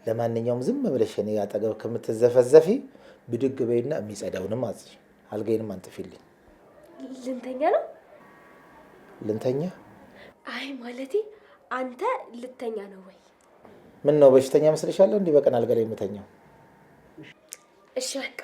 ለማንኛውም ዝም ብለሽ እኔ አጠገብ ከምትዘፈዘፊ ብድግ በይና የሚጸዳውንም አጽጂ፣ አልጋዬንም አንጥፊልኝ። ልንተኛ ነው? ልንተኛ? አይ ማለቴ አንተ ልተኛ ነው ወይ? ምን ነው በሽተኛ መስልሻለሁ? እንዲህ በቀን አልጋ ላይ የምተኛው? እሺ በቃ